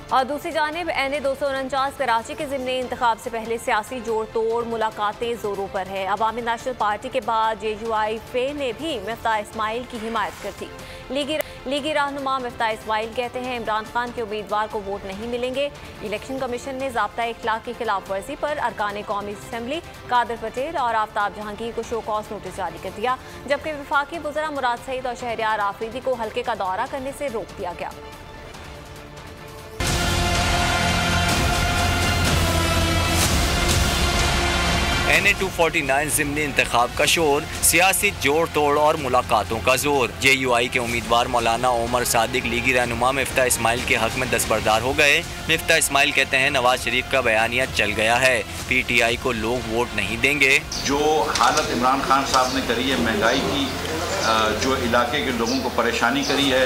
और दूसरी जानिब NA-249 कराची के ज़िमनी इंतखाब से पहले सियासी जोड़ तोड़ मुलाकातें जोरों पर है। अवामी नेशनल पार्टी के बाद JUI-FA ने भी मिफ्ताह इस्माइल की हिमायत कर थी। लीगी रहनुमा मिफ्ताह इस्माइल कहते हैं इमरान खान के उम्मीदवार को वोट नहीं मिलेंगे। इलेक्शन कमीशन ने ज़ाब्ता इखलाक की खिलाफ वर्जी पर अरकान कौमी असम्बली कादर पटेल और आफ्ताब जहांगीर को शो कॉज नोटिस जारी कर दिया, जबकि वफाकी वज़रा मुराद सईद और शहरयार आफरीदी को हल्के का दौरा करने से रोक दिया गया। NA-249 ज़िमनी इंतखाब का शोर, सियासी जोड़ तोड़ और मुलाकातों का जोर। JUI के उम्मीदवार मौलाना उमर सादिक लीगी रहनुमा मिफ्ताह इस्माइल के हक में दस्तबरदार हो गए। मिफ्ताह इस्माइल कहते हैं नवाज शरीफ का बयानिया चल गया है, PTI को लोग वोट नहीं देंगे। जो हालत इमरान खान साहब ने करी है, महंगाई की जो इलाके के लोगों को परेशानी करी है,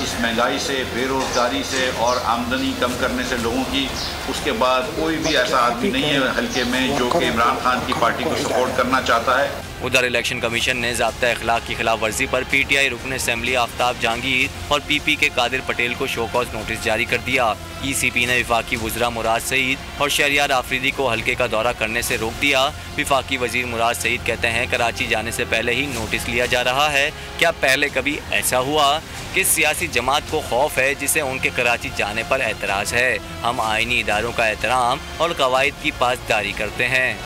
इस महंगाई से, बेरोज़गारी से और आमदनी कम करने से लोगों की, उसके बाद कोई भी ऐसा आदमी नहीं है हल्के में जो कि इमरान खान की पार्टी को सपोर्ट करना चाहता है। उधर इलेक्शन कमीशन ने ज़ाब्ता इखलाक की खिलाफ वर्जी पर PTI रुकन असम्बली आफ्ताब जहांगीर और PP के कादिर पटेल को शो कॉज नोटिस जारी कर दिया। ECP ने वफाकी वज़रा मुराद सईद और शहरयार आफरीदी को हल्के का दौरा करने से रोक दिया। वफाकी वज़ीर मुराद सईद कहते हैं कराची जाने से पहले ही नोटिस लिया जा रहा है। क्या पहले कभी ऐसा हुआ? किस सियासी जमात को खौफ है जिसे उनके कराची जाने पर एतराज़ है? हम आईनी इदारों का एहतराम और कवायद की पासदारी करते हैं।